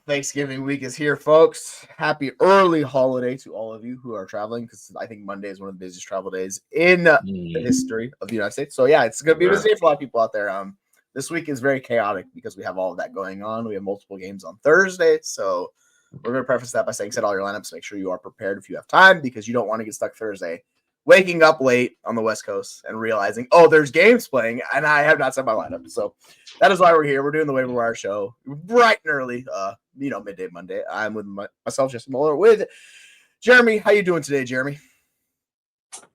Thanksgiving week is here, folks. Happy early holiday to all of you who are traveling, because I think Monday is one of the busiest travel days in the history of the United States. So yeah, it's going to be a busy day for a lot of people out there. This week is very chaotic because we have all of that going on. We have multiple games on Thursday, so we're going to preface that by saying set all your lineups. Make sure you are prepared if you have time, because you don't want to get stuck Thursday waking up late on the West Coast and realizing, oh, there's games playing, and I have not set my lineup. So that is why we're here. We're doing the Waiver Wire show bright and early, midday Monday. I'm with myself, Justin Muller, with Jeremy. How you doing today, Jeremy?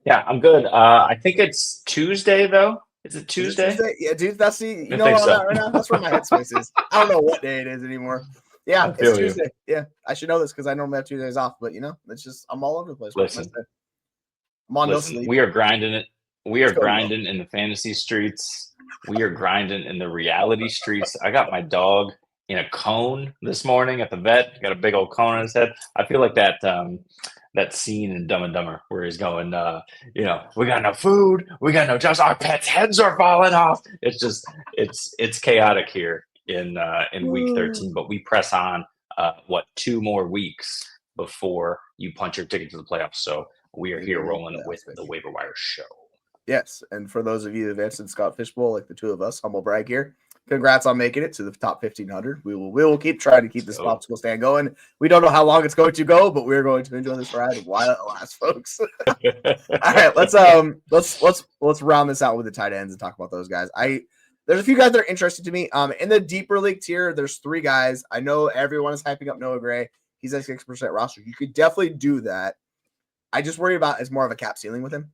Yeah, I'm good. I think it's Tuesday, though. Is it Tuesday? Yeah, dude, that's the, you know, right now, that's where my headspace is. I don't know what day it is anymore. Yeah, it's Tuesday. Yeah, I should know this because I normally have 2 days off, but, you know, it's just, I'm all over the place. Listen, no sleep. We are grinding it. We are grinding in the fantasy streets. We are grinding in the reality streets. I got my dog in a cone this morning at the vet. Got a big old cone on his head. I feel like that scene in Dumb and Dumber where he's going, we got no food, we got no jobs, our pets' heads are falling off. It's just it's chaotic here in week 13, but we press on 2 more weeks before you punch your ticket to the playoffs. So we are here rolling with the Waiver Wire show. Yes, and for those of you that advanced in Scott Fishbowl, like the two of us, humble brag here. Congrats on making it to the top 1,500. We will keep trying to keep this popsicle stand going. We don't know how long it's going to go, but we're going to enjoy this ride while it lasts, folks. All right, let's round this out with the tight ends and talk about those guys. There's a few guys that are interesting to me. In the deeper league tier, there's 3 guys. I know everyone is hyping up Noah Gray. He's at 6% roster. You could definitely do that. I just worry about it's more of a cap ceiling with him.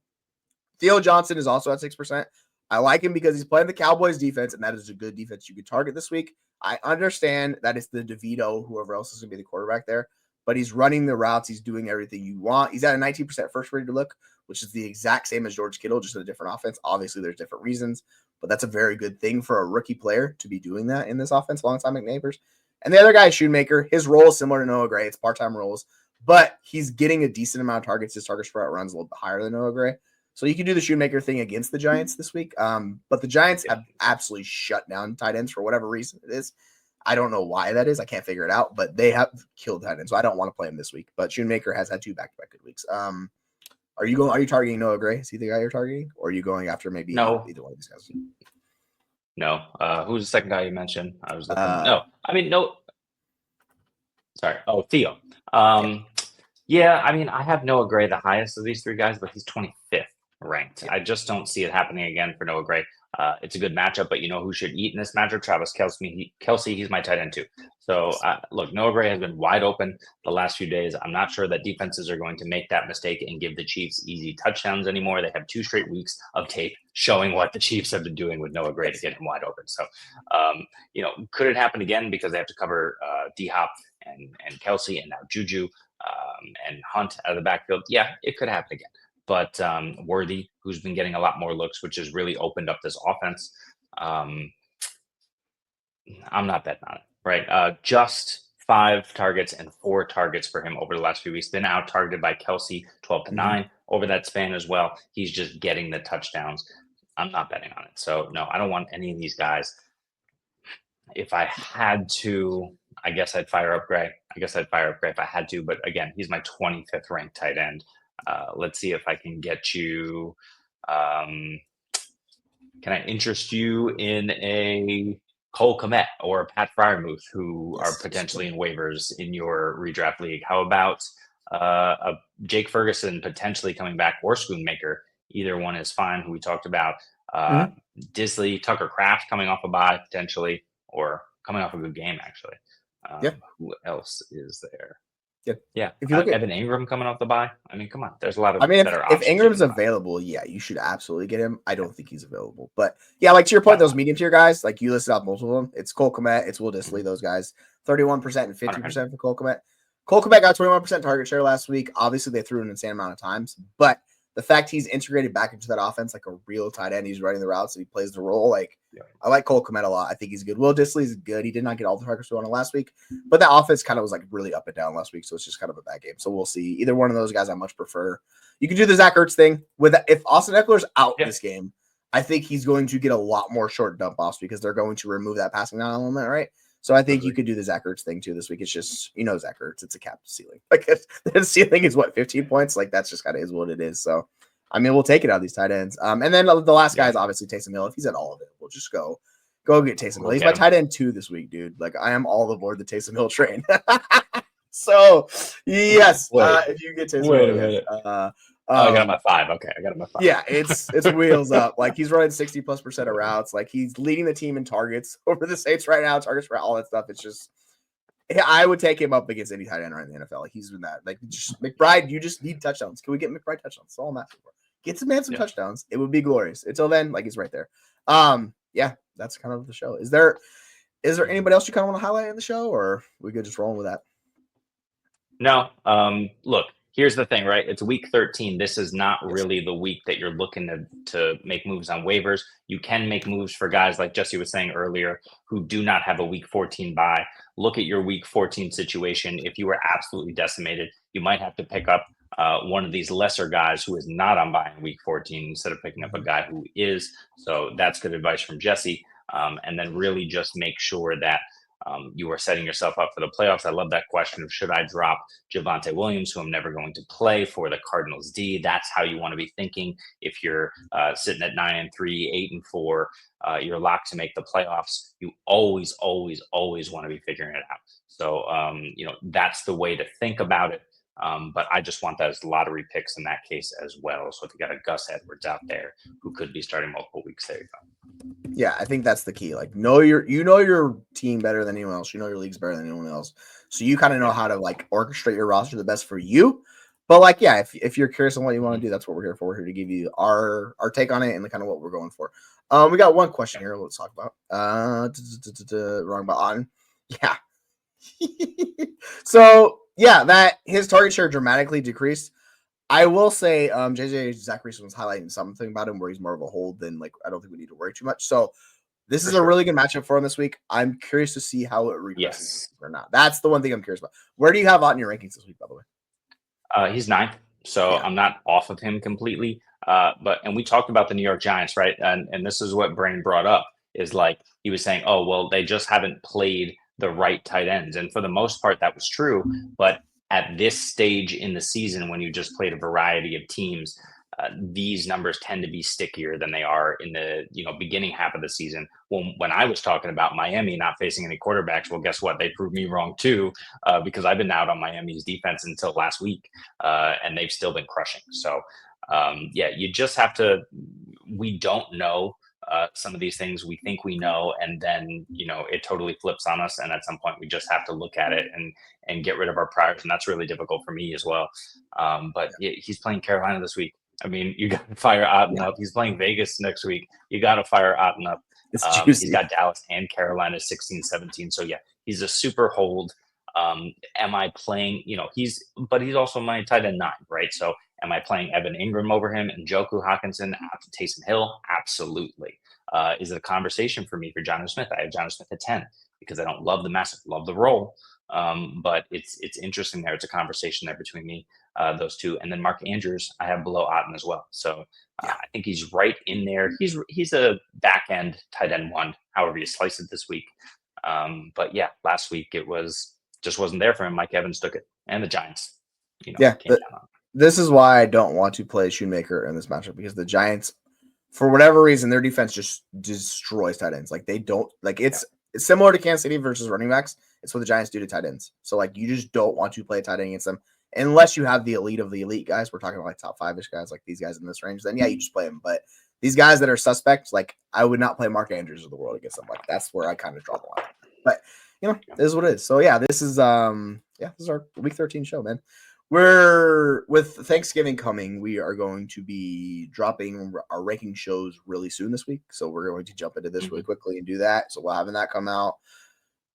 Theo Johnson is also at 6%. I like him because he's playing the Cowboys defense, and that is a good defense you could target this week. I understand that it's the DeVito, whoever else is going to be the quarterback there, but he's running the routes. He's doing everything you want. He's at a 19% first rated look, which is the exact same as George Kittle, just in a different offense. Obviously, there's different reasons, but that's a very good thing for a rookie player to be doing that in this offense alongside McNeighbors. And the other guy is Shoemaker. His role is similar to Noah Gray. It's part-time roles, but he's getting a decent amount of targets. His target spread runs a little bit higher than Noah Gray. So you can do the Shoemaker thing against the Giants this week. But the Giants have absolutely shut down tight ends for whatever reason it is. I don't know why that is. I can't figure it out, but they have killed tight ends. So I don't want to play him this week. But Shoemaker has had 2 back-to-back good weeks. Are you targeting Noah Gray? Is he the guy you're targeting? Or are you going after maybe either one of these guys? No. Who's the second guy you mentioned? I was looking. No. Sorry. Oh, Theo. Yeah, I have Noah Gray the highest of these 3 guys, but he's 25th ranked. I just don't see it happening again for Noah Gray. It's a good matchup, but you know who should eat in this matchup? Travis Kelce. He's my tight end too. So look, Noah Gray has been wide open the last few days. I'm not sure that defenses are going to make that mistake and give the Chiefs easy touchdowns anymore. They have 2 straight weeks of tape showing what the Chiefs have been doing with Noah Gray to get him wide open. So, could it happen again because they have to cover D-Hop and Kelce and now Juju and Hunt out of the backfield? Yeah, it could happen again. But Worthy, who's been getting a lot more looks, which has really opened up this offense, I'm not betting on it, right? Just 5 targets and 4 targets for him over the last few weeks. Been out targeted by Kelce 12-9 over that span as well. He's just getting the touchdowns. I'm not betting on it. So, no, I don't want any of these guys. If I had to, I guess I'd fire up Gray. If I had to. But, again, he's my 25th ranked tight end. Let's see if I can get you. Can I interest you in a Cole Kmet or a Pat Freiermuth, who are potentially in waivers in your redraft league? How about a Jake Ferguson potentially coming back, or Schoonmaker? Either one is fine, who we talked about. Disley, Tucker Kraft coming off a bye potentially, or coming off a good game actually. Who else is there? Yeah. If you look at Evan Ingram coming off the bye, come on. There's a lot of better options. If Ingram's available, you should absolutely get him. I don't think he's available. But, yeah, like to your point, those medium tier guys, like you listed out multiple of them. It's Cole Kmet, it's Will Disley, those guys. 31% and 50% for Cole Kmet. Cole Kmet got 21% target share last week. Obviously, they threw an insane amount of times. But the fact he's integrated back into that offense like a real tight end, he's running the routes and he plays the role. I like Cole Kmet a lot. I think he's good. Will Disley's good. He did not get all the targets we wanted last week, but that offense kind of was really up and down last week, so it's just kind of a bad game. So we'll see. Either one of those guys I much prefer. You can do the Zach Ertz thing if Austin Eckler's out this game. I think he's going to get a lot more short dump offs because they're going to remove that passing down element, right? So I think you could do the Zach Ertz thing too this week. It's just, Zach Ertz, it's a cap ceiling. Like the ceiling is what, 15 points? Like that's just kind of is what it is. So, I mean, we'll take it out of these tight ends. And then the last guy is obviously Taysom Hill. If he's at all of it, we'll just go get Taysom Hill. He's my tight end 2 this week, dude. Like I am all aboard the Taysom Hill train. So yes, if you get Taysom Wait Hill, a minute. I got my 5. Okay, I got my 5. Yeah, it's wheels up. Like he's running 60+% of routes. Like he's leading the team in targets over the Saints right now. Targets for all that stuff. It's just, I would take him up against any tight end right in the NFL. Like he's been that. Like just McBride, you just need touchdowns. Can we get McBride touchdowns? That's all I'm asking for. Get some man some touchdowns. It would be glorious. Until then, like he's right there. Yeah, that's kind of the show. Is there anybody else you kind of want to highlight in the show, or we could just roll with that? No. Look, here's the thing, right? It's week 13. This is not really the week that you're looking to make moves on waivers. You can make moves for guys like Jesse was saying earlier who do not have a week 14 bye. Look at your week 14 situation. If you were absolutely decimated, you might have to pick up one of these lesser guys who is not on bye in week 14 instead of picking up a guy who is. So that's good advice from Jesse. And then really just make sure that you are setting yourself up for the playoffs. I love that question of should I drop Javonte Williams, who I'm never going to play for the Cardinals D. That's how you want to be thinking. If you're sitting at 9-3, 8-4, you're locked to make the playoffs. You always, always, always want to be figuring it out. So, that's the way to think about it. But I just want that as lottery picks in that case as well. So if you got a Gus Edwards out there who could be starting multiple weeks, there you go. Yeah, I think that's the key. Like, know your team better than anyone else. You know your leagues better than anyone else. So you kind of know how to like orchestrate your roster the best for you. But like, yeah, if you're curious on what you want to do, that's what we're here for. We're here to give you our take on it and kind of what we're going for. We got one question here. Let's talk about. Wrong about Otten. Yeah. So yeah, that his target share dramatically decreased. I will say, JJ Zacharias was highlighting something about him where he's more of a hold than like I don't think we need to worry too much. So this is a really good matchup for him this week. I'm curious to see how it regresses or not. That's the one thing I'm curious about. Where do you have Ott in your rankings this week, by the way? He's 9th, so I'm not off of him completely. And we talked about the New York Giants, right? And this is what Brain brought up is like he was saying, oh well, they just haven't played the right tight ends, and for the most part that was true, but at this stage in the season, when you just played a variety of teams, these numbers tend to be stickier than they are in the beginning half of the season. When I was talking about Miami not facing any quarterbacks, well, guess what? They proved me wrong too, because I've been out on Miami's defense until last week, and they've still been crushing. So, you just have to. We don't know. Some of these things we think we know, and then it totally flips on us, and at some point we just have to look at it and get rid of our priors, and that's really difficult for me as well. But he's playing Carolina this week. I mean, you got to fire Otten up. He's playing Vegas next week. You got to fire Otten up. He's got Dallas and Carolina 16-17. So yeah, he's a super hold. Am I playing? He's also my tight end 9, right? So am I playing Evan Ingram over him and Njoku, Hawkinson, Taysom Hill? Absolutely. Is it a conversation for me for Jonnu Smith? I have Jonnu Smith at 10 because I don't love the massive, love the role. But it's interesting there. It's a conversation there between me, those two. And then Mark Andrews, I have below Otten as well. So I think he's right in there. He's a back end tight end 1, however you slice it this week. But yeah, last week it just wasn't there for him. Mike Evans took it, and the Giants, came down on. This is why I don't want to play Shoemaker in this matchup, because the Giants, for whatever reason, their defense just destroys tight ends. Like they don't like it's similar to Kansas City versus running backs. It's what the Giants do to tight ends. So like you just don't want to play a tight end against them unless you have the elite of the elite guys. We're talking about like top 5-ish guys, like these guys in this range. Then you just play them. But these guys that are suspects, like I would not play Mark Andrews of the world against them. Like that's where I kind of draw the line. But it is what it is. So yeah, this is our week 13 show, man. We're with Thanksgiving coming, we are going to be dropping our ranking shows really soon this week. So we're going to jump into this really quickly and do that. So we're having that come out.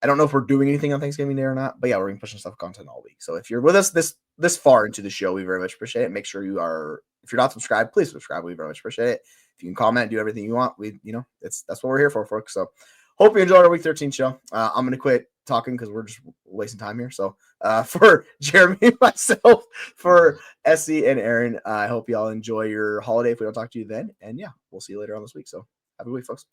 I don't know if we're doing anything on Thanksgiving Day or not, but yeah, we're going to push some stuff content all week. So if you're with us this far into the show, we very much appreciate it. Make sure you are, if you're not subscribed, please subscribe. We very much appreciate it. If you can comment, do everything you want. That's what we're here for, folks. So hope you enjoyed our week 13 show. I'm going to quit talking because we're just wasting time here. So for Jeremy, myself, for Essie and Aaron, I hope y'all enjoy your holiday if we don't talk to you then. And yeah, we'll see you later on this week. So have a good week, folks.